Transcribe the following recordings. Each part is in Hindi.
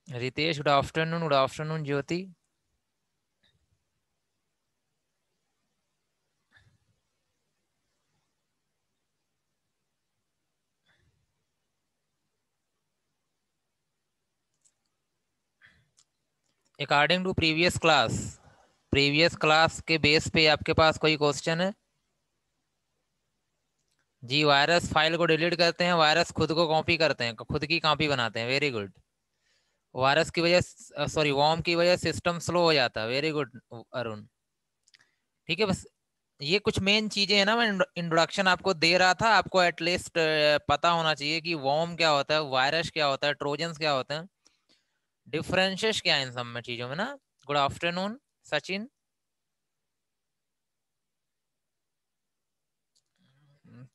Ritesh, good afternoon. Good afternoon Jyoti. According to previous class के बेस पे आपके पास कोई क्वेश्चन है? जी, वायरस फाइल को डिलीट करते हैं, वायरस खुद को कॉपी करते हैं, खुद की कॉपी बनाते हैं। Very good. वायरस की वजह, सॉरी, वॉर्म की वजह सिस्टम स्लो हो जाता है। Very good Arun. ठीक है, बस ये कुछ मेन चीजें हैं ना, मैं इंट्रोडक्शन आपको दे रहा था। आपको एटलीस्ट पता होना चाहिए कि वॉर्म क्या होता है, वायरस क्या होता है, ट्रोजन्स क्या होते हैं, डिफरेंशियस क्या है इन सब में चीजों में ना। Good afternoon Sachin.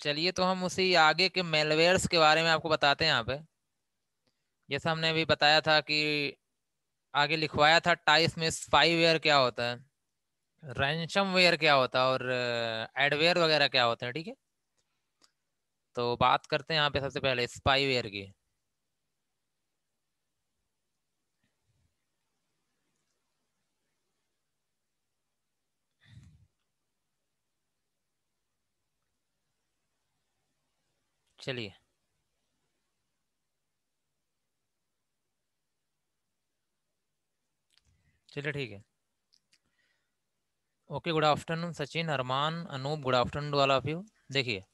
चलिए, तो हम उसी आगे के मेलवेयर्स के बारे में आपको बताते हैं यहाँ पे। जैसा हमने अभी बताया था कि आगे लिखवाया था टाइप्स में, स्पाईवेयर क्या होता है, रैंसमवेयर क्या होता है, और एडवेयर वगैरह क्या होते हैं। ठीक है, तो बात करते हैं यहाँ पे सबसे पहले स्पाईवेयर की। चलिए, चलिए ठीक है। Okay, good afternoon Sachin, Arman, Anoop, good afternoon to all of you. देखिए,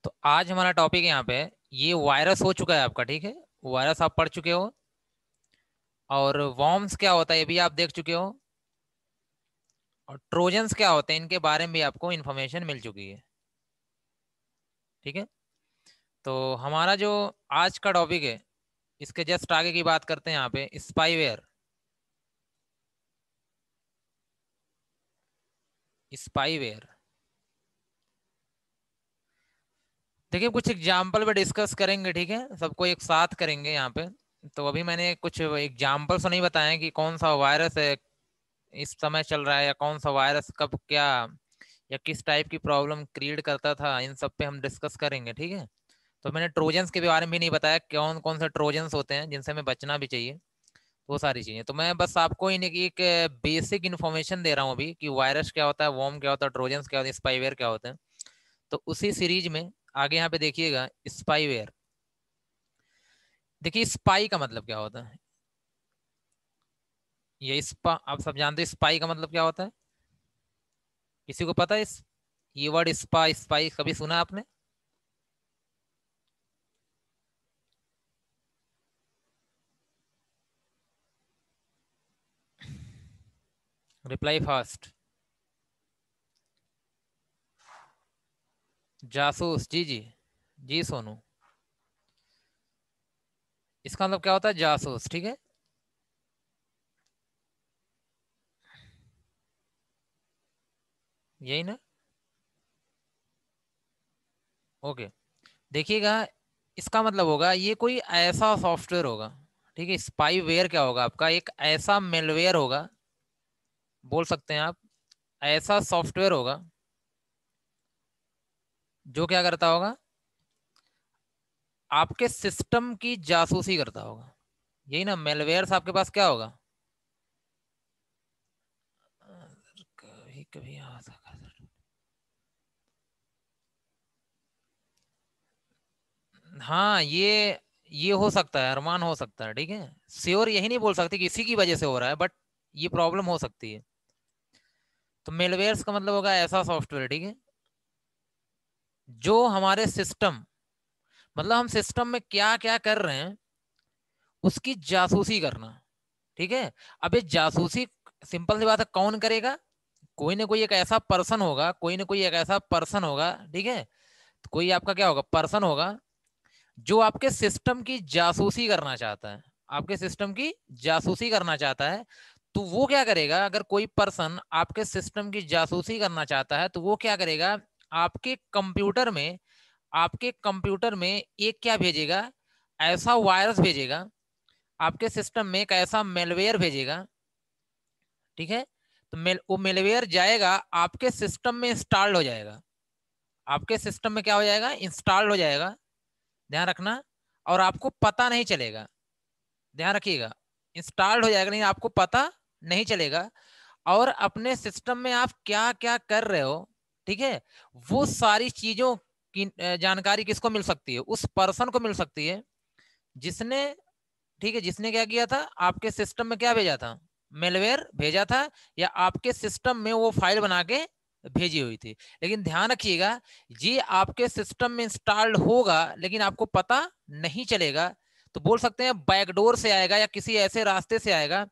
तो आज हमारा टॉपिक यहाँ पे, ये वायरस हो चुका है आपका। ठीक है, वायरस आप पढ़ चुके हो, और वॉर्म्स क्या होता है ये भी आप देख चुके हो, और ट्रोजन्स क्या होते हैं इनके बारे में भी आपको इन्फॉर्मेशन मिल चुकी है। ठीक है, तो हमारा जो आज का टॉपिक है, इसके जस्ट आगे की बात करते हैं यहाँ पे, स्पाईवेयर। स्पाईवेयर, देखिए कुछ एग्जाम्पल पे डिस्कस करेंगे। ठीक है, सबको एक साथ करेंगे यहाँ पे। तो अभी मैंने कुछ एग्जाम्पल्स नहीं बताए कि कौन सा वायरस है इस समय चल रहा है, या कौन सा वायरस कब क्या, या किस टाइप की प्रॉब्लम क्रिएट करता था, इन सब पे हम डिस्कस करेंगे। ठीक है, तो मैंने ट्रोजन्स के बारे में भी नहीं बताया, कौन कौन से ट्रोजन्स होते हैं जिनसे हमें बचना भी चाहिए, वो सारी चीजें। तो मैं बस आपको इन एक बेसिक इन्फॉर्मेशन दे रहा हूँ अभी कि वायरस क्या होता है, वॉर्म क्या होता है, ट्रोजन्स क्या होता है, स्पाईवेयर क्या होते हैं। तो उसी सीरीज में आगे यहाँ पे देखिएगा, स्पाईवेयर। देखिए, स्पाई का मतलब क्या होता है, ये स्पा आप सब जानते हैं। स्पाई का मतलब क्या होता है, किसी को पता है इस ये वर्ड स्पा, स्पाई कभी सुना आपने? Reply fast. जासूस, जी जी। जी सोनू, इसका मतलब क्या होता है, जासूस। ठीक है, यही ना। ओके, देखिएगा, इसका मतलब होगा ये कोई ऐसा सॉफ्टवेयर होगा। ठीक है, स्पाईवेयर क्या होगा, आपका एक ऐसा मेलवेयर होगा, बोल सकते हैं आप, ऐसा सॉफ्टवेयर होगा जो क्या करता होगा, आपके सिस्टम की जासूसी करता होगा। यही ना, मेलवेयर्स आपके पास क्या होगा, कभी कभी आ सकता है। हाँ, ये हो सकता है, अरमान, हो सकता है। ठीक है, श्योर यही नहीं बोल सकते कि इसी की वजह से हो रहा है, बट ये प्रॉब्लम हो सकती है। तो मेलवेयर्स का मतलब होगा ऐसा सॉफ्टवेयर, ठीक है, जो हमारे सिस्टम, मतलब हम सिस्टम में क्या क्या कर रहे हैं उसकी जासूसी करना। ठीक है, अब ये जासूसी, सिंपल सी बात है, कौन करेगा, कोई ना कोई एक ऐसा पर्सन होगा, कोई ना कोई एक ऐसा पर्सन होगा। ठीक है, तो कोई आपका क्या होगा, पर्सन होगा, जो आपके सिस्टम की जासूसी करना चाहता है, आपके सिस्टम की जासूसी करना चाहता है। तो वो क्या करेगा, अगर कोई पर्सन आपके सिस्टम की जासूसी करना चाहता है तो वो क्या करेगा, आपके कंप्यूटर में आपके कंप्यूटर में एक क्या भेजेगा, ऐसा वायरस भेजेगा, आपके सिस्टम में एक ऐसा मेलवेयर भेजेगा। ठीक है, तो वो मेलवेयर जाएगा आपके सिस्टम में, इंस्टॉल हो जाएगा, आपके सिस्टम में क्या हो जाएगा, इंस्टॉल हो जाएगा, ध्यान रखना, और आपको पता नहीं चलेगा, ध्यान रखिएगा, इंस्टॉल हो जाएगा, नहीं आपको पता नहीं चलेगा। और अपने सिस्टम में आप क्या क्या कर रहे हो, ठीक है, वो सारी चीजों की जानकारी किसको मिल सकती है, उस पर्सन को मिल सकती है जिसने, ठीक है, जिसने क्या किया था, आपके सिस्टम में क्या भेजा था, मेलवेयर भेजा था, या आपके सिस्टम में वो फाइल बना के भेजी हुई थी। लेकिन ध्यान रखिएगा, ये आपके सिस्टम में इंस्टॉल्ड होगा लेकिन आपको पता नहीं चलेगा। तो बोल सकते हैं बैकडोर से आएगा या किसी ऐसे रास्ते से आएगा,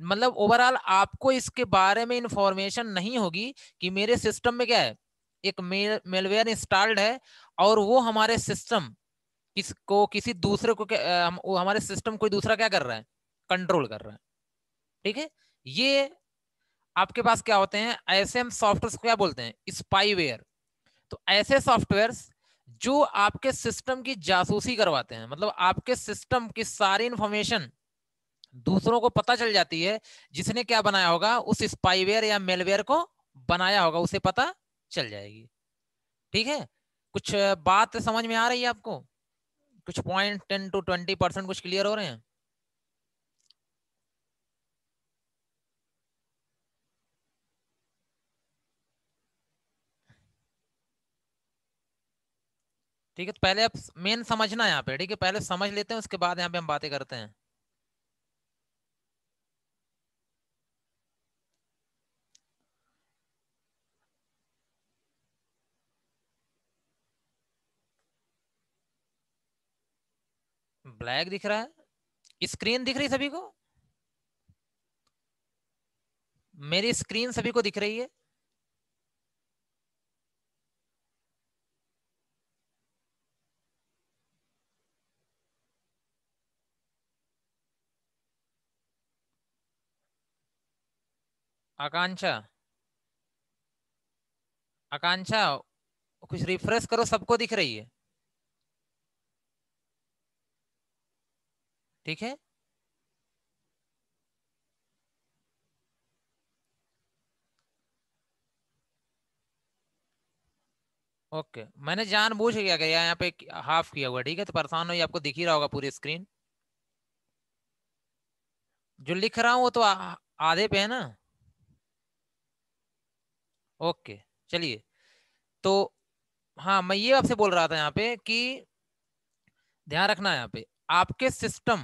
मतलब ओवरऑल आपको इसके बारे में इंफॉर्मेशन नहीं होगी कि मेरे सिस्टम में क्या है, एक मेलवेयर इंस्टॉल्ड है, और वो हमारे सिस्टम किसको, किसी दूसरे को वो हमारे सिस्टम कोई दूसरा क्या कर रहा है, कंट्रोल कर रहा है, ठीक है। ये आपके पास क्या होते हैं, ऐसे हम सॉफ्टवेयर को क्या बोलते हैं, स्पाईवेयर। तो ऐसे सॉफ्टवेयर जो आपके सिस्टम की जासूसी करवाते हैं, मतलब आपके सिस्टम की सारी इंफॉर्मेशन दूसरों को पता चल जाती है, जिसने क्या बनाया होगा, उस स्पाईवेयर या मेलवेयर को बनाया होगा, उसे पता चल जाएगी, ठीक है। कुछ बात समझ में आ रही है आपको, कुछ पॉइंट 10 to 20% कुछ क्लियर हो रहे हैं। ठीक है, तो पहले आप मेन समझना है यहाँ पे, ठीक है, पहले समझ लेते हैं, उसके बाद यहाँ पे हम बातें करते हैं। ब्लैक दिख रहा है, स्क्रीन दिख रही सभी को, मेरी स्क्रीन सभी को दिख रही है। आकांक्षा, आकांक्षा, कुछ रिफ्रेश करो, सबको दिख रही है, ठीक है। ओके, मैंने जानबूझ के क्या किया, यहाँ पे हाफ किया हुआ, ठीक है, तो परेशान हो, ये आपको दिख ही रहा होगा पूरी स्क्रीन। जो लिख रहा हूँ वो तो आधे पे है ना। ओके, चलिए, तो हाँ, मैं ये आपसे बोल रहा था यहाँ पे कि ध्यान रखना है यहाँ पे, आपके सिस्टम,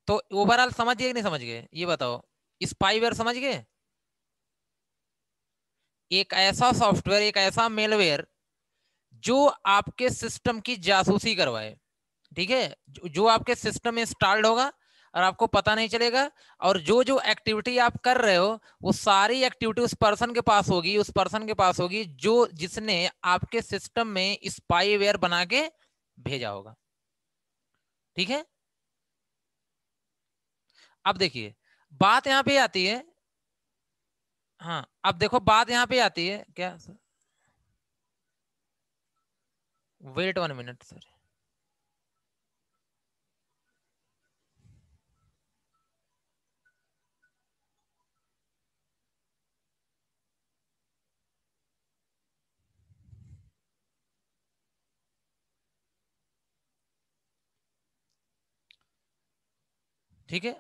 तो ओवरऑल समझ गए कि नहीं समझ गए, ये बताओ, स्पाईवेयर समझ गए, एक ऐसा सॉफ्टवेयर, एक ऐसा मेलवेयर जो आपके सिस्टम की जासूसी करवाए, ठीक है, जो आपके सिस्टम में इंस्टॉल्ड होगा और आपको पता नहीं चलेगा, और जो जो एक्टिविटी आप कर रहे हो, वो सारी एक्टिविटी उस पर्सन के पास होगी, उस पर्सन के पास होगी जो जिसने आपके सिस्टम में स्पाईवेयर बना के भेजा होगा, ठीक है। अब देखिए, बात यहां पे आती है, हाँ अब देखो बात यहां पे आती है क्या, वेट 1 मिनट सर, ठीक है।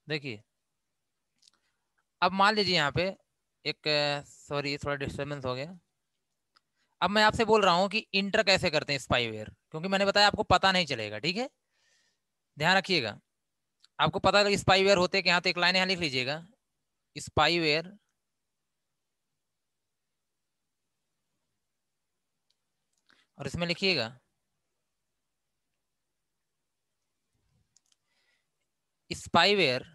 देखिए, अब मान लीजिए यहाँ पे एक, सॉरी थोड़ा डिस्टर्बेंस हो गया। अब मैं आपसे बोल रहा हूँ कि इंटर कैसे करते हैं स्पाईवेयर, क्योंकि मैंने बताया आपको पता नहीं चलेगा, ठीक है, ध्यान रखिएगा, आपको पता लगे स्पाईवेयर होते क्या, तो एक लाइन यहाँ लिख लीजिएगा, स्पाईवेयर, और इसमें लिखिएगा spyware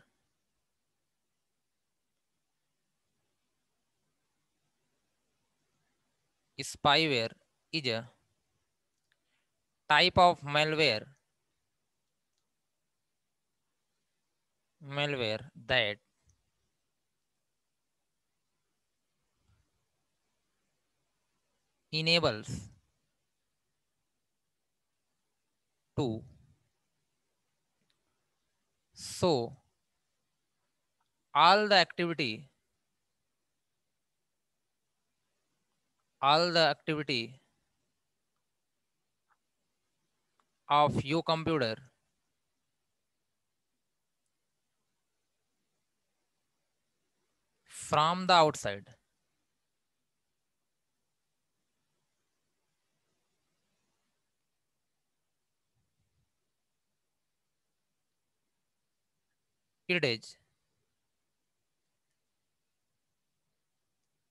spyware is a type of malware that enables to so all the activity of your computer from the outside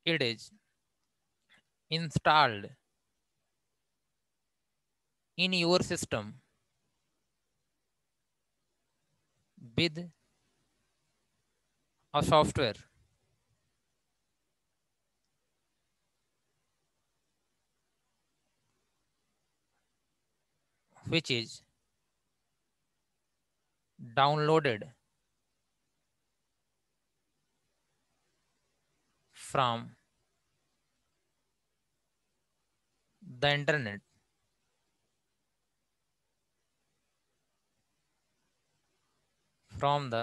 it is installed in your system with a software which is downloaded from the internet from the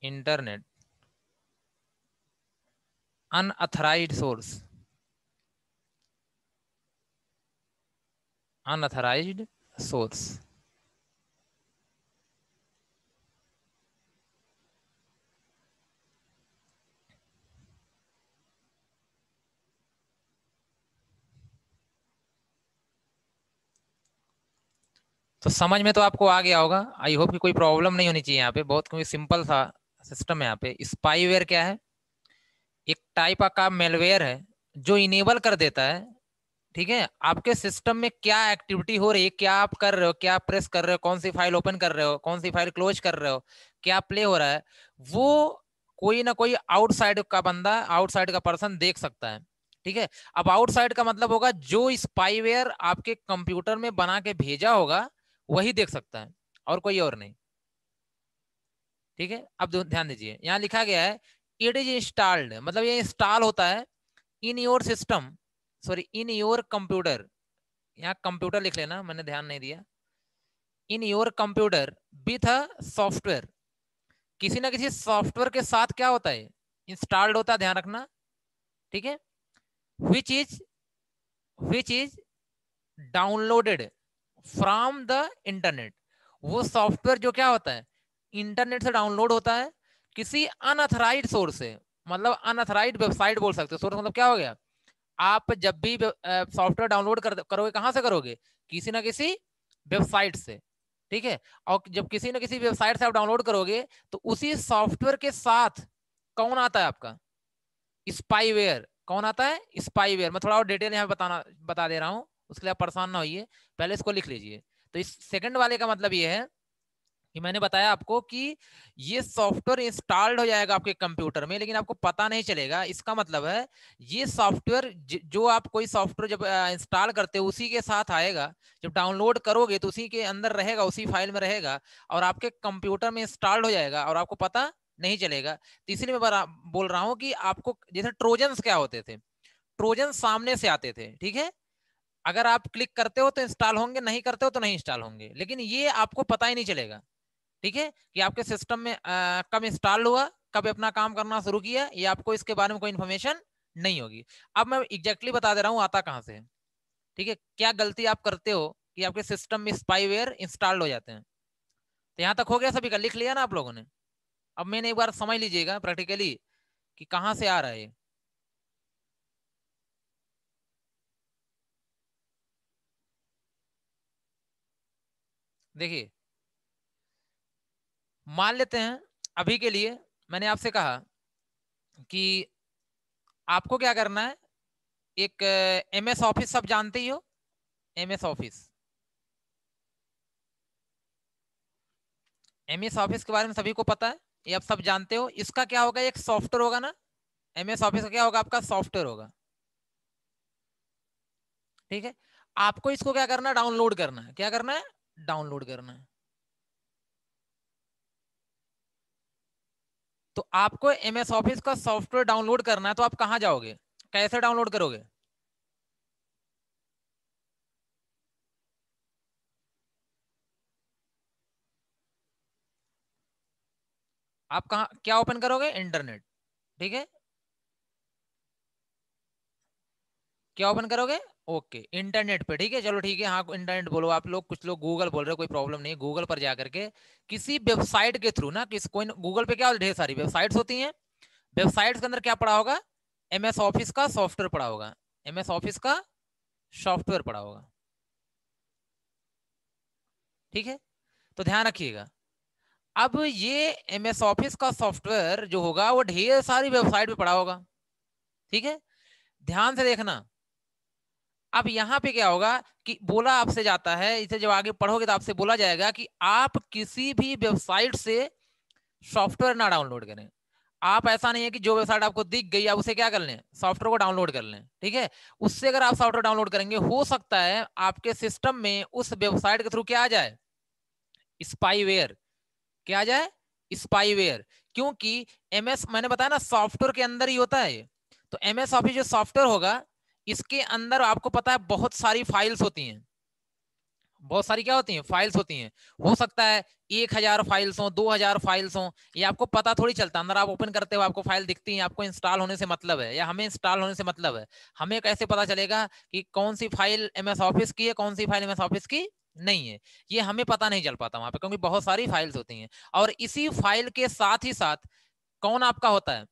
internet unauthorized source unauthorized source तो समझ में तो आपको आ गया होगा। आई होप कि कोई प्रॉब्लम नहीं होनी चाहिए यहाँ पे, बहुत कोई सिंपल सा सिस्टम है। यहाँ पे स्पाईवेयर क्या है? एक टाइप का मेलवेयर है जो इनेबल कर देता है, ठीक है, आपके सिस्टम में क्या एक्टिविटी हो रही है, क्या आप कर रहे हो, क्या प्रेस कर रहे हो, कौन सी फाइल ओपन कर रहे हो, कौन सी फाइल क्लोज कर रहे हो, क्या प्ले हो रहा है, वो कोई ना कोई आउटसाइड का बंदा, आउटसाइड का पर्सन देख सकता है। ठीक है, अब आउटसाइड का मतलब होगा जो स्पाईवेयर आपके कंप्यूटर में बना के भेजा होगा वही देख सकता है, और कोई और नहीं। ठीक है, अब ध्यान दीजिए, यहाँ लिखा गया है इट इज इंस्टॉल्ड, मतलब ये इंस्टॉल होता है in your system, sorry in your computer, यहाँ कंप्यूटर लिख लेना, मैंने ध्यान नहीं दिया। In your computer with a software, किसी ना किसी सॉफ्टवेयर के साथ क्या होता है, इंस्टॉल्ड होता है, ध्यान रखना। ठीक है, which is downloaded from the internet, वो सॉफ्टवेयर जो क्या होता है, इंटरनेट से डाउनलोड होता है किसी अनअथराइज्ड सोर्स से, मतलब अनअथराइज्ड वेबसाइट बोल सकते हो। सोर्स मतलब क्या हो गया, आप जब भी सॉफ्टवेयर डाउनलोड करोगे, कहां से करोगे, किसी ना किसी वेबसाइट से। ठीक है, और जब किसी ना किसी वेबसाइट से आप डाउनलोड करोगे तो उसी सॉफ्टवेयर के साथ कौन आता है आपका, स्पाईवेयर। कौन आता है, स्पाईवेयर। मैं थोड़ा और डिटेल यहाँ बता दे रहा हूँ, उसके लिए आप परेशान ना होइए, पहले इसको लिख लीजिए। तो इस सेकंड वाले का मतलब ये है कि मैंने बताया आपको कि ये सॉफ्टवेयर इंस्टॉल्ड हो जाएगा आपके कंप्यूटर में, लेकिन आपको पता नहीं चलेगा। इसका मतलब है ये सॉफ्टवेयर जो आप कोई सॉफ्टवेयर जब इंस्टॉल करते हो उसी के साथ आएगा, जब डाउनलोड करोगे तो उसी के अंदर रहेगा, उसी फाइल में रहेगा, और आपके कंप्यूटर में इंस्टॉल्ड हो जाएगा और आपको पता नहीं चलेगा। तो इसलिए मैं बोल रहा हूँ कि आपको, जैसे ट्रोजन्स क्या होते थे, ट्रोजन सामने से आते थे। ठीक है, अगर आप क्लिक करते हो तो इंस्टॉल होंगे, नहीं करते हो तो नहीं इंस्टॉल होंगे, लेकिन ये आपको पता ही नहीं चलेगा। ठीक है, कि आपके सिस्टम में कब इंस्टॉल हुआ, कब अपना काम करना शुरू किया, ये आपको इसके बारे में कोई इन्फॉर्मेशन नहीं होगी। अब मैं एग्जैक्टली बता दे रहा हूँ आता कहां से है। ठीक है, क्या गलती आप करते हो कि आपके सिस्टम में स्पाईवेयर इंस्टॉल्ड हो जाते हैं। तो यहां तक हो गया, सभी का लिख लिया ना आप लोगों ने। अब मैंने एक बार समझ लीजिएगा प्रैक्टिकली कि कहां से आ रहा है। देखिए, मान लेते हैं अभी के लिए, मैंने आपसे कहा कि आपको क्या करना है, एक एमएस ऑफिस सब जानते ही हो, एमएस ऑफिस, एमएस ऑफिस के बारे में सभी को पता है, ये आप सब जानते हो। इसका क्या होगा, एक सॉफ्टवेयर होगा ना, एमएस ऑफिस का क्या होगा, आपका सॉफ्टवेयर होगा। ठीक है, आपको इसको क्या करना है, डाउनलोड करना है। क्या करना है, डाउनलोड करना है। तो आपको एमएस ऑफिस का सॉफ्टवेयर डाउनलोड करना है, तो आप कहां जाओगे, कैसे डाउनलोड करोगे, आप कहाँ क्या ओपन करोगे? इंटरनेट। ठीक है, क्या ओपन करोगे? ओके, इंटरनेट पे। ठीक है, चलो ठीक है, हाँ इंटरनेट बोलो आप लोग, कुछ लोग गूगल बोल रहे हो, कोई प्रॉब्लम नहीं। गूगल पर जाकर के किसी वेबसाइट के थ्रू ना, कोई गूगल पे क्या ढेर सारी वेबसाइट्स होती हैं, वेबसाइट्स के अंदर क्या पड़ा होगा? एमएस ऑफिस का सॉफ्टवेयर पड़ा होगा, एमएस ऑफिस का सॉफ्टवेयर पड़ा होगा। ठीक है, तो ध्यान रखिएगा। अब ये एमएस ऑफिस का सॉफ्टवेयर जो होगा वो ढेर सारी वेबसाइट पे पड़ा होगा। ठीक है, ध्यान से देखना। अब यहां पे क्या होगा कि बोला आपसे जाता है, इसे जब आगे पढ़ोगे तो आपसे बोला जाएगा कि आप किसी भी वेबसाइट से सॉफ्टवेयर ना डाउनलोड करें। आप ऐसा नहीं है कि जो वेबसाइट आपको दिख गई आप उसे क्या कर लें, सॉफ्टवेयर को डाउनलोड कर लें। ठीक है, उससे अगर आप सॉफ्टवेयर डाउनलोड करेंगे, हो सकता है आपके सिस्टम में उस वेबसाइट के थ्रू क्या आ जाए? स्पाईवेयर। क्या आ जाए? स्पाईवेयर। क्योंकि एमएस, मैंने बताया ना, सॉफ्टवेयर के अंदर ही होता है। तो एमएस ऑफिस जो सॉफ्टवेयर होगा, इसके अंदर आपको पता है बहुत सारी फाइल्स होती हैं। बहुत सारी क्या होती हैं? फाइल्स होती हैं। हो सकता है 1000 फाइल्स हो, 2000 फाइल्स हो, ये आपको पता थोड़ी चलता। अंदर आप ओपन करते हो आपको फाइल दिखती है, आपको इंस्टॉल होने से मतलब है, या हमें इंस्टॉल होने से मतलब है। हमें कैसे पता चलेगा कि कौन सी फाइल एमएस ऑफिस की है, कौन सी फाइल एमएस ऑफिस की नहीं है? ये हमें पता नहीं चल पाता वहां पे, क्योंकि बहुत सारी फाइल्स होती हैं। और इसी फाइल के साथ ही साथ कौन आपका होता है?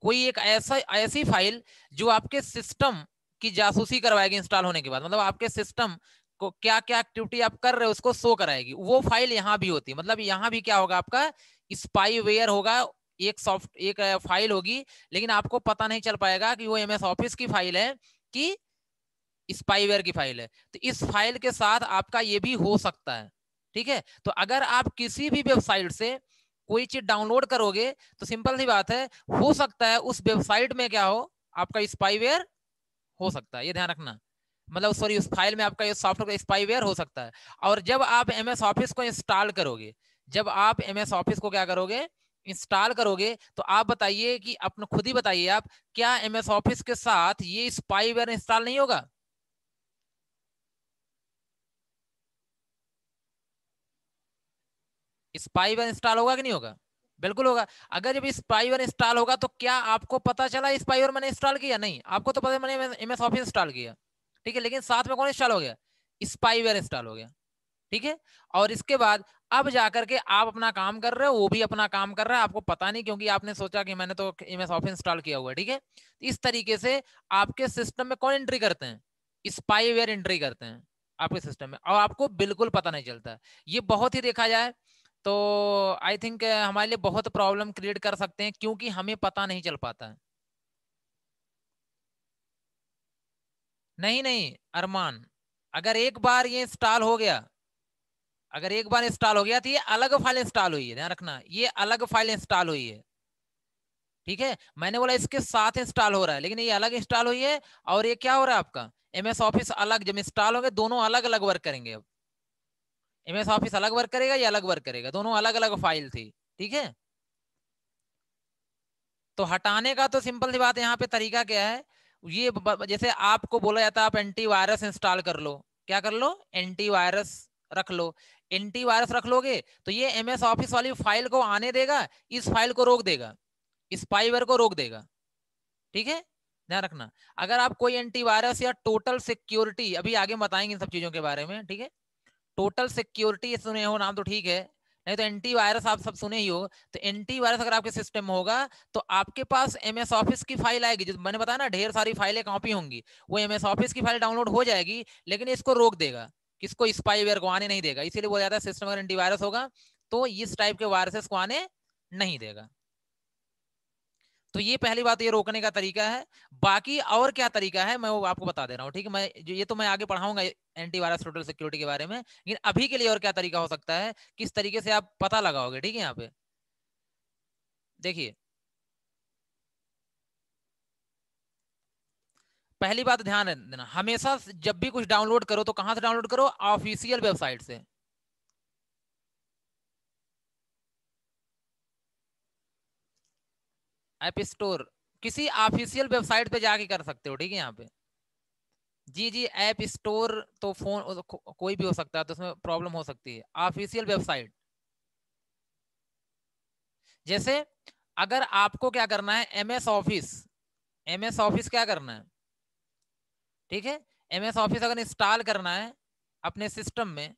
कोई एक ऐसा ऐसी फाइल जो आपके सिस्टम की जासूसी करवाएगी इंस्टॉल होने के बाद, मतलब आपके सिस्टम को क्या क्या एक्टिविटी आप कर रहे हो उसको शो कराएगी। वो फाइल यहां भी होती है। मतलब यहां भी क्या होगा? आपका स्पाईवेयर होगा। एक फाइल होगी, लेकिन आपको पता नहीं चल पाएगा कि वो एमएस ऑफिस की फाइल है कि स्पाईवेयर की फाइल है। तो इस फाइल के साथ आपका ये भी हो सकता है। ठीक है, तो अगर आप किसी भी वेबसाइट से कोई चीज डाउनलोड करोगे, तो सिंपल सी बात है, हो सकता है उस वेबसाइट में क्या हो? आपका स्पाईवेयर हो सकता है, ये ध्यान रखना। मतलब सॉरी, उस फाइल में आपका ये सॉफ्टवेयर स्पाईवेयर हो सकता है। और जब आप एमएस ऑफिस को इंस्टॉल करोगे, जब आप एमएस ऑफिस को क्या करोगे? इंस्टॉल करोगे, तो आप बताइए कि अपने खुद ही बताइए आप, क्या एमएस ऑफिस के साथ ये स्पाईवेयर इंस्टॉल नहीं होगा? स्पाईवेयर इंस्टॉल होगा कि नहीं होगा? बिल्कुल होगा। अगर जब स्पाईवेयर इंस्टॉल होगा, तो क्या आपको पता चला स्पाईवेयर मैंने इंस्टॉल किया? नहीं, आपको तो पता है मैंने एमएस ऑफिस इंस्टॉल किया। ठीक है, लेकिन साथ में कौन इंस्टॉल हो गया? स्पाईवेयर इंस्टॉल हो गया। ठीक है, और इसके बाद अब जाकर के आप अपना काम कर रहे हो, वो भी अपना काम कर रहा है, आपको पता नहीं, क्योंकि आपने सोचा कि मैंने तो एमएस ऑफिस इंस्टॉल किया हुआ है। ठीक है, इस तरीके से आपके सिस्टम में कौन एंट्री करते हैं? स्पाईवेयर एंट्री करते हैं आपके सिस्टम में, और आपको बिल्कुल पता नहीं चलता। ये बहुत ही देखा जाए तो आई थिंक हमारे लिए बहुत प्रॉब्लम क्रिएट कर सकते हैं, क्योंकि हमें पता नहीं चल पाता है। नहीं नहीं अरमान, अगर एक बार ये इंस्टॉल हो गया, अगर एक बार इंस्टॉल हो गया, तो ये अलग फाइल इंस्टॉल हुई है, ध्यान रखना, ये अलग फाइल इंस्टॉल हुई है। ठीक है, मैंने बोला इसके साथ इंस्टॉल हो रहा है, लेकिन ये अलग इंस्टॉल हुई है। और ये क्या हो रहा है आपका? एमएस ऑफिस अलग, जब इंस्टॉल होंगे दोनों अलग अलग वर्क करेंगे। अब एमएस ऑफिस अलग वर्क करेगा, ये अलग वर्क करेगा, दोनों अलग अलग फाइल थी। ठीक है, तो हटाने का तो सिंपल सी बात है, यहाँ पे तरीका क्या है? ये जैसे आपको बोला जाता है आप एंटीवायरस इंस्टॉल कर लो। क्या कर लो? एंटीवायरस रख लो। एंटीवायरस रख लोगे तो ये एमएस ऑफिस वाली फाइल को आने देगा, इस फाइल को रोक देगा, स्पाईवेयर को रोक देगा। ठीक है, ध्यान रखना। अगर आप कोई एंटीवायरस या टोटल सिक्योरिटी, अभी आगे बताएंगे इन सब चीजों के बारे में। ठीक है, टोटल सिक्योरिटी सुने हो नाम तो ठीक है, नहीं तो एंटीवायरस आप सब सुने ही हो। तो एंटीवायरस अगर आपके सिस्टम में होगा, तो आपके पास एमएस ऑफिस की फाइल आएगी, जो मैंने बताया ना ढेर सारी फाइलें कॉपी होंगी, वो एमएस ऑफिस की फाइल डाउनलोड हो जाएगी, लेकिन इसको रोक देगा, किसको? स्पाईवेयर को आने नहीं देगा। इसीलिए बोला जाता है सिस्टम अगर एंटीवायरस होगा तो इस टाइप के वायरसेस को आने नहीं देगा। तो ये पहली बात, ये रोकने का तरीका है। बाकी और क्या तरीका है मैं वो आपको बता दे रहा हूँ। ठीक है, मैं ये तो मैं आगे पढ़ाऊंगा एंटीवायरस टोटल सिक्योरिटी के बारे में, लेकिन अभी के लिए और क्या तरीका हो सकता है, किस तरीके से आप पता लगाओगे? ठीक है, यहाँ पे देखिए, पहली बात ध्यान देना, हमेशा जब भी कुछ डाउनलोड करो तो कहां से डाउनलोड करो? ऑफिशियल वेबसाइट से। ऐप स्टोर, किसी ऑफिशियल वेबसाइट पे जाके कर सकते हो। ठीक है, यहाँ पे जी जी, ऐप स्टोर तो फोन कोई भी हो सकता है, तो उसमें प्रॉब्लम हो सकती है। ऑफिशियल वेबसाइट, जैसे अगर आपको क्या करना है, एमएस ऑफिस, एमएस ऑफिस क्या करना है, ठीक है, एमएस ऑफिस अगर इंस्टॉल करना है अपने सिस्टम में,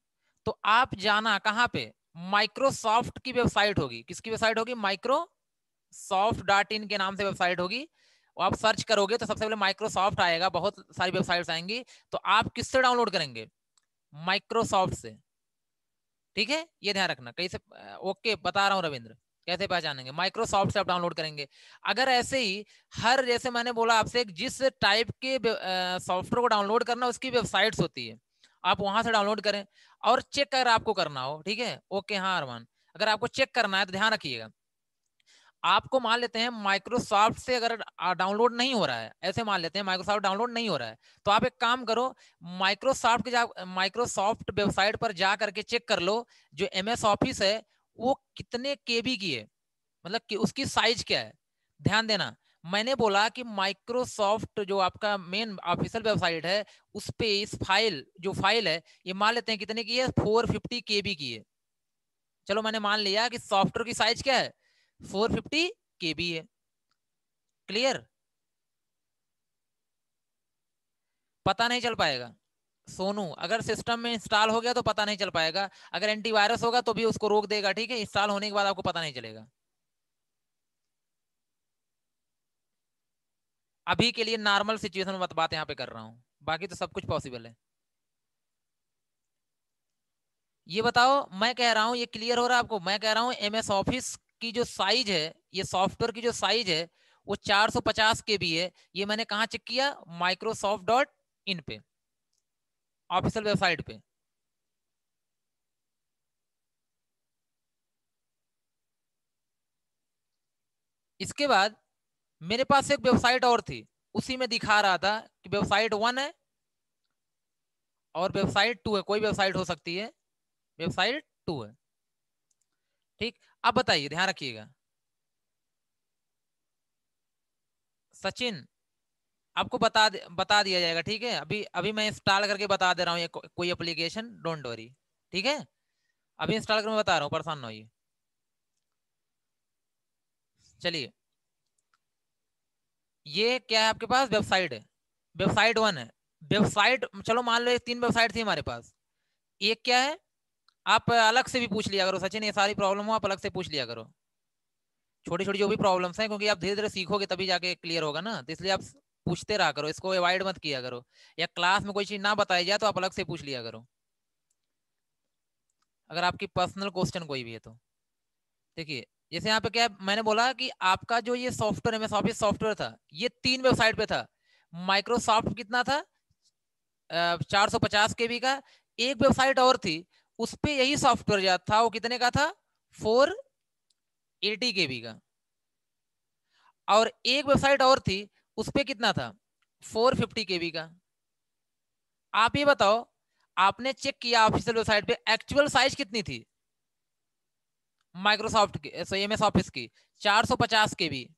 तो आप जाना कहां पे, माइक्रोसॉफ्ट की वेबसाइट होगी, किसकी वेबसाइट होगी, माइक्रोसॉफ्ट.इन के नाम से वेबसाइट होगी। और आप सर्च करोगे तो सबसे पहले माइक्रोसॉफ्ट आएगा, बहुत सारी वेबसाइट्स आएंगी। तो आप किससे डाउनलोड करेंगे, माइक्रोसॉफ्ट से, ठीक है, ये ध्यान रखना। कहीं से ओके बता रहा हूँ रविंद्र, कैसे पहचानेंगे, माइक्रोसॉफ्ट से आप डाउनलोड करेंगे। अगर ऐसे ही हर, जैसे मैंने बोला आपसे, जिस टाइप के सॉफ्टवेयर को डाउनलोड करना उसकी वेबसाइट्स होती है, आप वहां से डाउनलोड करें। और चेक अगर आपको करना हो, ठीक है, ओके, हाँ अरमान, अगर आपको चेक करना है तो ध्यान रखिएगा, आपको मान लेते हैं माइक्रोसॉफ्ट से अगर डाउनलोड नहीं हो रहा है, ऐसे मान लेते हैं माइक्रोसॉफ्ट डाउनलोड नहीं हो रहा है, तो आप एक काम करो, माइक्रोसॉफ्ट वेबसाइट पर जा करके चेक कर लो, जो एमएस ऑफिस है वो कितने केबी की है, मतलब कि उसकी साइज क्या है। ध्यान देना, मैंने बोला कि माइक्रोसॉफ्ट जो आपका मेन ऑफिशियल वेबसाइट है, उस पे इस फाइल, जो फाइल है, ये मान लेते हैं कितने की है, 450 केबी की है। चलो मैंने मान लिया कि सॉफ्टवेयर की साइज क्या है, 450 केबी है। क्लियर, पता नहीं चल पाएगा सोनू, अगर सिस्टम में इंस्टॉल हो गया तो पता नहीं चल पाएगा, अगर एंटीवायरस होगा तो भी उसको रोक देगा, ठीक है, इंस्टॉल होने के बाद आपको पता नहीं चलेगा। अभी के लिए नॉर्मल सिचुएशन में बात यहाँ पे कर रहा हूँ, बाकी तो सब कुछ पॉसिबल है। ये बताओ, मैं कह रहा हूँ, ये क्लियर हो रहा है आपको, मैं कह रहा हूँ एमएस ऑफिस की जो साइज है, ये सॉफ्टवेयर की जो साइज है वो 450 केबी है। ये मैंने कहाँ चेक किया, माइक्रोसॉफ्ट.इन पे, ऑफिशियल वेबसाइट पे। इसके बाद मेरे पास एक वेबसाइट और थी, उसी में दिखा रहा था कि वेबसाइट 1 है और वेबसाइट 2 है, कोई वेबसाइट हो सकती है, वेबसाइट 2 है, ठीक। अब बताइए, ध्यान रखिएगा, सचिन, आपको बता दिया जाएगा, ठीक है, अभी अभी मैं इंस्टॉल करके बता दे रहा हूँ, ये कोई एप्लीकेशन, डोंट वरी, ठीक है, अभी इंस्टॉल करके मैं बता रहा हूँ, परेशान ना होइए। चलिए, ये क्या है आपके पास, वेबसाइट है, वेबसाइट 1 है, वेबसाइट, चलो मान लो ये 3 वेबसाइट थी हमारे पास, एक क्या है, आप अलग से भी पूछ लिया करो सचिन, ये सारी प्रॉब्लम हो आप अलग से पूछ लिया करो, छोटी छोटी जो भी प्रॉब्लम्स हैं, क्योंकि आप धीरे धीरे सीखोगे तभी जाके क्लियर होगा ना, तो इसलिए आप पूछते रहा करो, इसको अवॉइड मत किया करो, या क्लास में कोई चीज ना बताई जाए तो आप अलग से पूछ लिया करो, अगर आपकी पर्सनल क्वेश्चन कोई भी है तो। देखिए, जैसे यहाँ पे क्या है, मैंने बोला कि आपका जो ये सॉफ्टवेयर एमएस ऑफिस सॉफ्टवेयर था, ये 3 वेबसाइट पे था। माइक्रोसॉफ्ट कितना था, 450 केबी का। एक वेबसाइट और थी, उस पे यही सॉफ्टवेयर था, वो कितने का था, 480 केबी का। और एक वेबसाइट और थी, उस पे कितना था, 450 केबी का। आप ये बताओ, आपने चेक किया ऑफिशियल वेबसाइट पे एक्चुअल साइज कितनी थी, माइक्रोसॉफ्ट की, एमएस ऑफिस की, 450 केबी,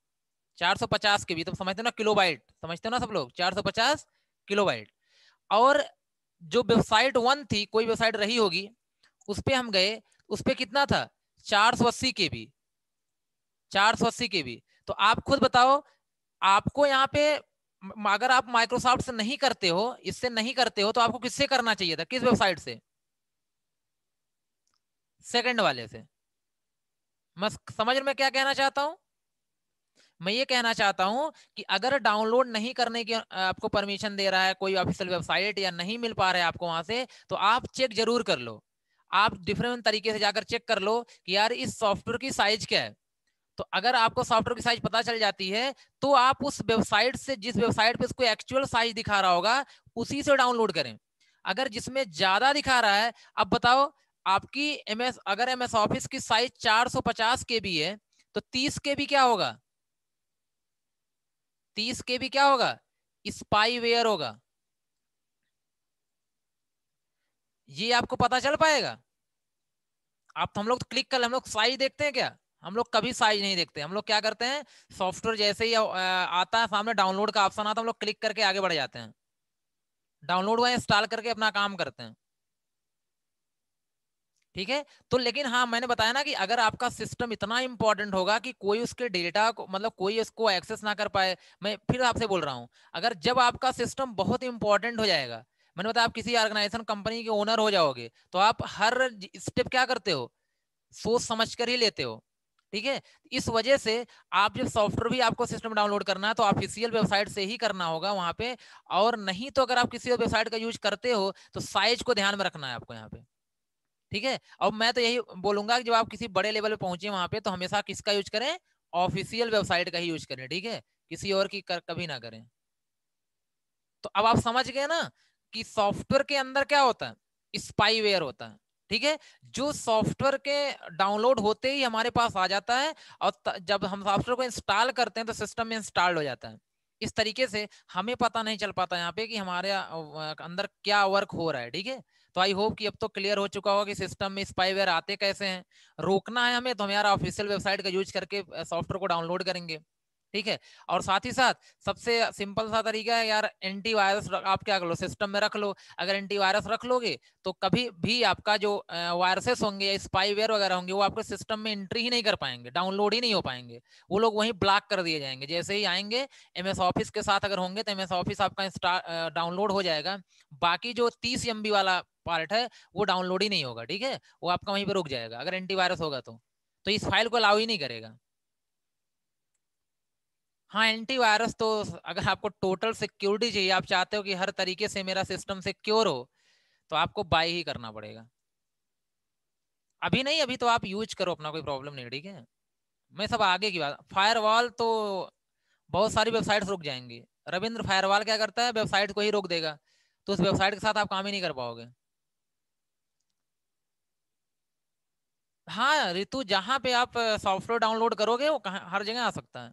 450 केबी, तो समझते हो ना, किलोबाइट, समझते हो ना सब लोग, 450 किलोबाइट। और जो वेबसाइट 1 थी, कोई वेबसाइट रही होगी, उस पे हम गए, उस पे कितना था, 480 केबी, 480 केबी। तो आप खुद बताओ, आपको यहाँ पे अगर आप माइक्रोसॉफ्ट से नहीं करते हो, इससे नहीं करते हो, तो आपको किससे करना चाहिए था, किस वेबसाइट से, सेकंड वाले से। मैं समझ में क्या कहना चाहता हूं, मैं ये कहना चाहता हूं कि अगर डाउनलोड नहीं करने की आपको परमिशन दे रहा है कोई ऑफिशियल वेबसाइट, या नहीं मिल पा रहा है आपको वहां से, तो आप चेक जरूर कर लो, आप डिफरेंट तरीके से जाकर चेक कर लो कि यार इस सॉफ्टवेयर की साइज क्या है। तो अगर आपको सॉफ्टवेयर की साइज पता चल जाती है, तो आप उस वेबसाइट से, जिस वेबसाइट पे उसको एक्चुअल साइज दिखा रहा होगा, उसी से डाउनलोड करें। अगर जिसमें ज्यादा दिखा रहा है, अब बताओ, आपकी अगर एमएस ऑफिस की साइज 450 केबी है, तो 30 केबी क्या होगा, 30 केबी क्या होगा, स्पाईवेयर होगा। ये आपको पता चल पाएगा। आप तो, हम लोग तो क्लिक कर, हम लोग साइज देखते हैं क्या, हम लोग कभी साइज नहीं देखते, हम लोग क्या करते हैं, सॉफ्टवेयर जैसे ही आता है सामने, डाउनलोड का ऑप्शन आता है, हम लोग क्लिक करके आगे बढ़ जाते हैं, डाउनलोड हुआ इंस्टॉल करके अपना काम करते हैं, ठीक है। तो लेकिन हाँ, मैंने बताया ना कि अगर आपका सिस्टम इतना इंपॉर्टेंट होगा कि कोई उसके डेटा को, मतलब कोई उसको एक्सेस ना कर पाए, मैं फिर आपसे बोल रहा हूं, अगर जब आपका सिस्टम बहुत इंपॉर्टेंट हो जाएगा, मैंने बताया आप किसी ऑर्गेनाइजेशन कंपनी के ओनर हो जाओगे, तो आप हर स्टेप क्या करते हो, सोच समझ कर ही लेते हो। ठीक है। इस वजह से आप जब सॉफ्टवेयर भी आपको सिस्टम डाउनलोड करना है तो ऑफिशियल वेबसाइट से ही करना होगा वहां पे, और नहीं तो अगर आप किसी और वेबसाइट का यूज करते हो तो साइज को ध्यान में रखना है आपको यहाँ पे। ठीक है। और मैं तो यही बोलूंगा कि जब आप किसी बड़े लेवल पे पहुंचे वहां पे, तो हमेशा किसका यूज करें, ऑफिशियल वेबसाइट का ही यूज करें। ठीक है। किसी और की कभी ना करें। तो अब आप समझ गए ना कि सॉफ्टवेयर के अंदर क्या होता है, स्पाईवेयर होता है। ठीक है। जो सॉफ्टवेयर के डाउनलोड होते ही हमारे पास आ जाता है, और जब हम सॉफ्टवेयर को इंस्टॉल करते हैं तो सिस्टम में इंस्टॉल हो जाता है। इस तरीके से हमें पता नहीं चल पाता यहाँ पे कि हमारे अंदर क्या वर्क हो रहा है। ठीक है। तो आई होप कि अब तो क्लियर हो चुका होगा कि सिस्टम में स्पाईवेयर आते कैसे हैं। रोकना है हमें तो हम यार ऑफिशियल वेबसाइट का यूज करके सॉफ्टवेयर को डाउनलोड करेंगे। ठीक है। और साथ ही साथ सबसे सिंपल सा तरीका है यार, एंटीवायरस आप क्या कर लो, सिस्टम में रख लो। अगर एंटीवायरस रख लोगे तो कभी भी आपका जो वायरसेस होंगे या स्पाईवेयर वगैरह होंगे वो आपके सिस्टम में एंट्री ही नहीं कर पाएंगे, डाउनलोड ही नहीं हो पाएंगे। वो लोग वहीं ब्लॉक कर दिए जाएंगे। जैसे ही आएंगे एमएस ऑफिस के साथ अगर होंगे तो एमएस ऑफिस आपका डाउनलोड हो जाएगा, बाकी जो 30 MB वाला पार्ट है वो डाउनलोड ही नहीं होगा। ठीक है। वो आपका वहीं पर रुक जाएगा अगर एंटीवायरस होगा तो इस फाइल को अलाउ ही नहीं करेगा। हाँ, एंटीवायरस तो अगर आपको टोटल सिक्योरिटी चाहिए, आप चाहते हो कि हर तरीके से मेरा सिस्टम सिक्योर हो, तो आपको बाय ही करना पड़ेगा। अभी नहीं, अभी तो आप यूज करो अपना, कोई प्रॉब्लम नहीं। ठीक है। मैं सब आगे की बात, फायरवॉल तो बहुत सारी वेबसाइट्स रुक जाएंगी। रविंद्र, फायरवॉल क्या करता है, वेबसाइट को ही रोक देगा, तो उस वेबसाइट के साथ आप काम ही नहीं कर पाओगे। हाँ रितु, जहाँ पे आप सॉफ्टवेयर डाउनलोड करोगे वो कहाँ, हर जगह आ सकता है।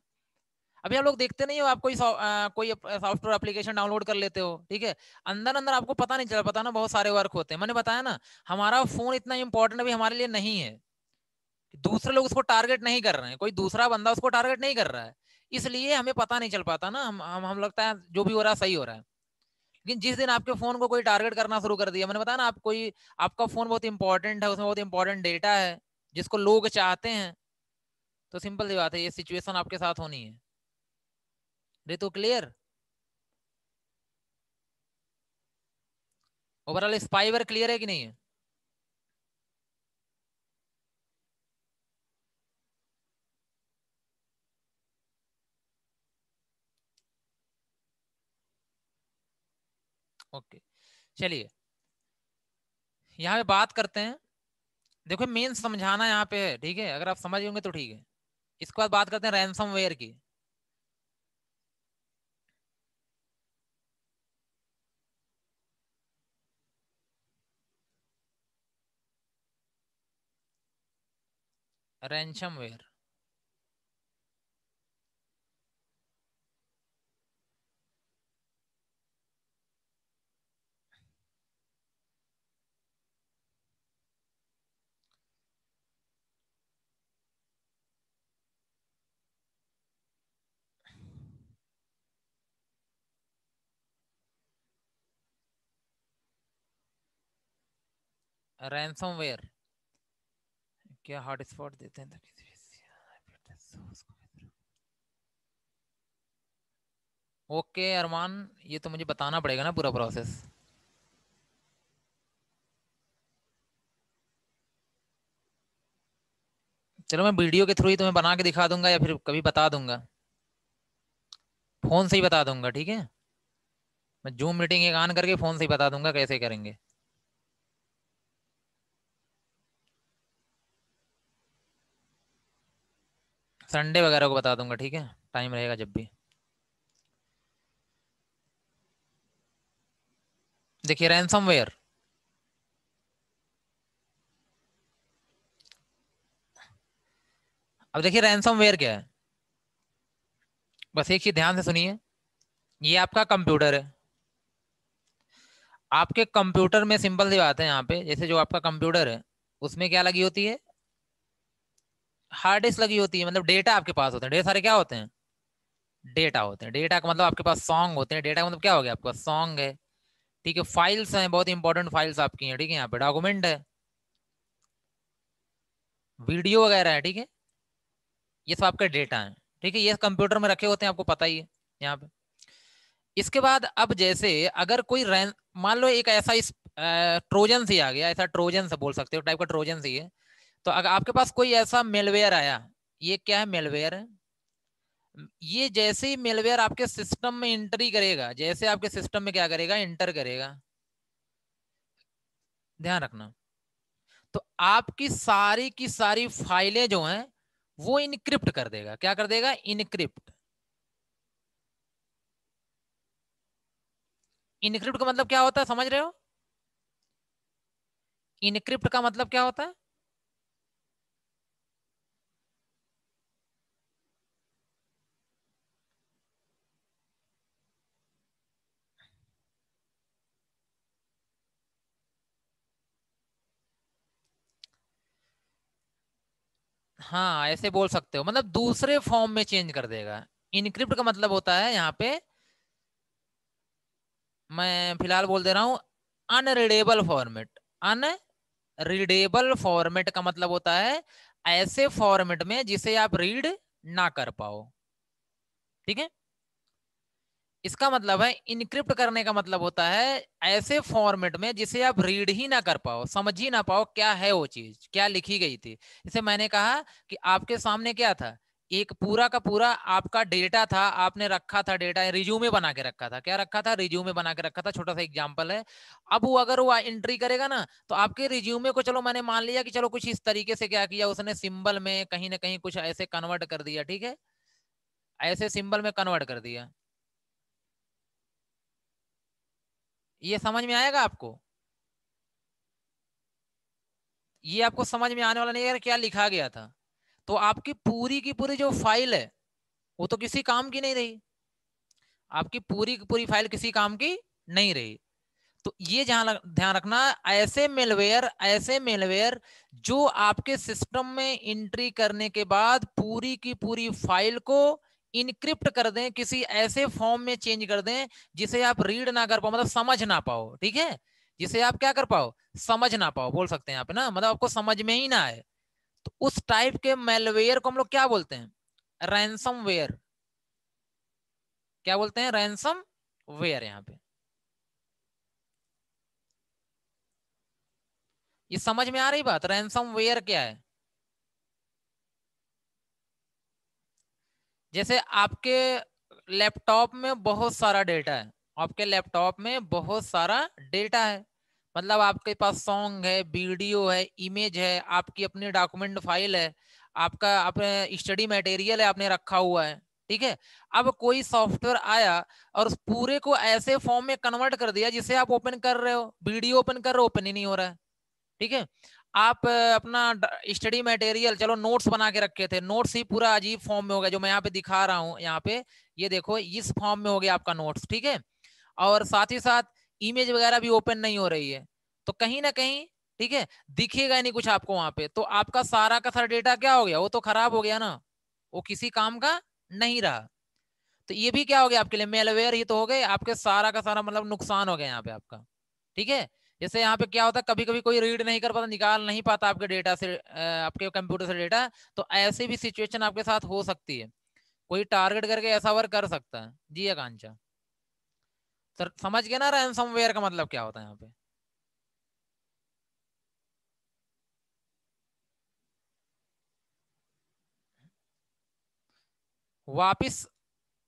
अभी आप लोग देखते नहीं हो, आप कोई सॉफ्टवेयर एप्लीकेशन डाउनलोड कर लेते हो। ठीक है। अंदर अंदर आपको पता नहीं चल पाता ना, बहुत सारे वर्क होते हैं। मैंने बताया ना, हमारा फोन इतना इंपॉर्टेंट अभी हमारे लिए नहीं है कि दूसरे लोग उसको टारगेट नहीं कर रहे हैं, कोई दूसरा बंदा उसको टारगेट नहीं कर रहा है, इसलिए हमें पता नहीं चल पाता ना। हम लगता है जो भी हो रहा है सही हो रहा है। लेकिन जिस दिन आपके फोन को कोई टारगेट करना शुरू कर दिया, मैंने बताया ना, आप कोई, आपका फोन बहुत इंपॉर्टेंट है, उसमें बहुत इंपॉर्टेंट डेटा है जिसको लोग चाहते हैं, तो सिंपल सी बात है, ये सिचुएशन आपके साथ होनी है। Ritu clear? Overall spyware clear है कि नहीं है? ओके। चलिए यहाँ पे बात करते हैं। देखो मेन समझाना यहाँ पे है, ठीक है, अगर आप समझ होंगे तो ठीक है। इसके बाद बात करते हैं रैंसमवेयर की। रैंसमवेयर, रैंसमवेयर क्या हॉटस्पॉट देते हैं तो ओके अरमान, ये तो मुझे बताना पड़ेगा ना पूरा प्रोसेस। चलो मैं वीडियो के थ्रू ही तुम्हें बना के दिखा दूंगा या फिर कभी बता दूंगा, फोन से ही बता दूंगा। ठीक है। मैं जूम मीटिंग एक ऑन करके फोन से ही बता दूंगा कैसे करेंगे। संडे वगैरह को बता दूंगा। ठीक है। टाइम रहेगा जब भी। देखिए रैंसमवेयर, अब देखिए रैंसमवेयर क्या है, बस एक चीज ध्यान से सुनिए। ये आपका कंप्यूटर है, आपके कंप्यूटर में सिंपल सी बात है, यहाँ पे जैसे जो आपका कंप्यूटर है उसमें क्या लगी होती है, हार्ड डिस्क लगी होती है, मतलब डेटा आपके पास होते हैं, ढेर सारे क्या होते हैं, डेटा होते हैं। डेटा का मतलब आपके पास सॉन्ग होते हैं, डेटा का मतलब क्या हो गया, आपके पास सॉन्ग है। ठीक है। फाइल्स हैं, बहुत इंपॉर्टेंट फाइल्स आपकी हैं। ठीक है। यहाँ पे डॉक्यूमेंट है। वीडियो वगैरह है, ठीक है, ये सब आपका डेटा है, ठीक है, ये कंप्यूटर में रखे होते हैं, आपको पता ही है यहाँ पे। इसके बाद अब जैसे अगर कोई मान लो एक ऐसा इस ट्रोजन से आ गया, ऐसा ट्रोजन से बोल सकते हो, टाइप का ट्रोजन से ही है। तो अगर आपके पास कोई ऐसा मेलवेयर आया, ये क्या है, मेलवेयर है। ये जैसे ही मेलवेयर आपके सिस्टम में एंट्री करेगा, जैसे आपके सिस्टम में क्या करेगा, एंटर करेगा, ध्यान रखना, तो आपकी सारी की सारी फाइलें जो हैं वो इनक्रिप्ट कर देगा। क्या कर देगा, इनक्रिप्ट। इनक्रिप्ट का मतलब क्या होता है, समझ रहे हो? इनक्रिप्ट का मतलब क्या होता है? हाँ, ऐसे बोल सकते हो, मतलब दूसरे फॉर्म में चेंज कर देगा। इनक्रिप्ट का मतलब होता है यहाँ पे, मैं फिलहाल बोल दे रहा हूं, अनरीडेबल फॉर्मेट। अनरीडेबल फॉर्मेट का मतलब होता है ऐसे फॉर्मेट में जिसे आप रीड ना कर पाओ, ठीक है। इसका मतलब है इनक्रिप्ट करने का मतलब होता है ऐसे फॉर्मेट में जिसे आप रीड ही ना कर पाओ, समझ ही ना पाओ क्या है वो चीज, क्या लिखी गई थी। इसे मैंने कहा कि आपके सामने क्या था, एक पूरा का पूरा आपका डेटा था, आपने रखा था डेटा, रिज्यूमे बना के रखा था। क्या रखा था, रिज्यूमे बना के रखा था, छोटा सा एग्जांपल है। अब वो अगर वो एंट्री करेगा ना, तो आपके रिज्यूमे को, चलो मैंने मान लिया कि चलो कुछ इस तरीके से क्या किया उसने, सिंबल में कहीं ना कहीं कुछ ऐसे कन्वर्ट कर दिया, ठीक है, ऐसे सिंबल में कन्वर्ट कर दिया। ये समझ में आएगा आपको? ये आपको समझ में आने वाला नहीं है क्या लिखा गया था। तो आपकी पूरी की पूरी जो फाइल है वो तो किसी काम की नहीं रही, आपकी पूरी की पूरी फाइल किसी काम की नहीं रही। तो ये जहां ध्यान रखना, ऐसे मेलवेयर जो आपके सिस्टम में एंट्री करने के बाद पूरी की पूरी फाइल को इनक्रिप्ट कर दें, किसी ऐसे फॉर्म में चेंज कर दें जिसे आप रीड ना कर पाओ, मतलब समझ ना पाओ, ठीक है, जिसे आप क्या कर पाओ, समझ ना पाओ, बोल सकते हैं आप ना, मतलब आपको समझ में ही ना आए। तो उस टाइप के मेलवेयर को हम लोग क्या बोलते हैं, रैंसमवेयर। क्या बोलते हैं, रैंसम वेयर। यहाँ पे ये समझ में आ रही बात, रैंसमवेयर क्या है? जैसे आपके लैपटॉप में बहुत सारा डेटा है, आपके लैपटॉप में बहुत सारा डेटा है, मतलब आपके पास सॉन्ग है, वीडियो है, इमेज है, आपकी अपनी डॉक्यूमेंट फाइल है, आपका अपने स्टडी मटेरियल है, आपने रखा हुआ है, ठीक है। अब कोई सॉफ्टवेयर आया और उस पूरे को ऐसे फॉर्म में कन्वर्ट कर दिया जिसे आप ओपन कर रहे हो, वीडियो ओपन कर रहे हो, ओपन ही नहीं हो रहा है, ठीक है। आप अपना स्टडी मटेरियल, चलो नोट्स बना के रखे थे, नोट्स ही पूरा अजीब फॉर्म में हो गया, जो मैं यहाँ पे दिखा रहा हूँ, यहाँ पे ये देखो, इस फॉर्म में हो गया आपका नोट्स, ठीक है। और साथ ही साथ इमेज वगैरह भी ओपन नहीं हो रही है, तो कहीं ना कहीं, ठीक है, दिखेगा नहीं कुछ आपको वहां पे, तो आपका सारा का सारा डेटा क्या हो गया, वो तो खराब हो गया ना, वो किसी काम का नहीं रहा। तो ये भी क्या हो गया आपके लिए, मेलवेयर ही तो हो गए, आपके सारा का सारा मतलब नुकसान हो गया यहाँ पे आपका, ठीक है। जैसे यहाँ पे क्या होता है, कभी कभी कोई रीड नहीं कर पाता, निकाल नहीं पाता आपके डेटा से, आपके कंप्यूटर से डेटा, तो ऐसी भी सिचुएशन आपके साथ हो सकती है, कोई टारगेट करके ऐसा वर्क कर सकता है। जी आकांक्षा सर, समझ गए ना रैंसमवेयर का मतलब क्या होता है यहाँ पे? वापिस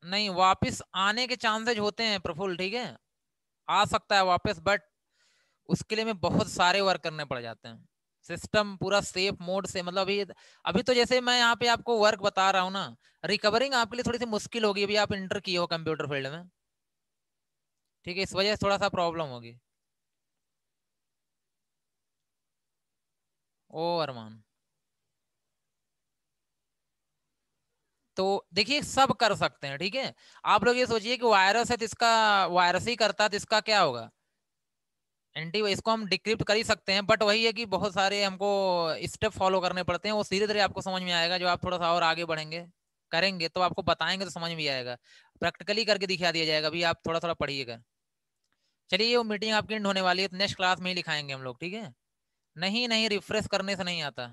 नहीं, वापिस आने के चांसेस होते हैं प्रफुल्ल, ठीक है, आ सकता है वापस, बट उसके लिए में बहुत सारे वर्क करने पड़ जाते हैं, सिस्टम पूरा सेफ मोड से, मतलब अभी अभी तो जैसे मैं यहाँ पे आपको वर्क बता रहा हूँ ना, रिकवरिंग आपके लिए थोड़ी सी मुश्किल होगी, अभी आप इंटर किए हो कंप्यूटर फील्ड में, ठीक है, इस वजह से थोड़ा सा प्रॉब्लम होगी। ओ अरमान, तो देखिए सब कर सकते हैं, ठीक है। आप लोग ये सोचिए कि वायरस है तो इसका, वायरस ही करता है तो इसका क्या होगा, एंटी, इसको हम डिक्रिप्ट कर ही सकते हैं, बट वही है कि बहुत सारे हमको स्टेप फॉलो करने पड़ते हैं, वो धीरे धीरे आपको समझ में आएगा, जो आप थोड़ा सा और आगे बढ़ेंगे, करेंगे तो आपको बताएंगे तो समझ में आएगा, प्रैक्टिकली करके दिखा दिया जाएगा, अभी आप थोड़ा थोड़ा पढ़िएगा। चलिए, वो मीटिंग आपकी एंड होने वाली है, तो नेक्स्ट क्लास में ही लिखाएंगे हम लोग, ठीक है। नहीं नहीं, रिफ्रेश करने से नहीं आता।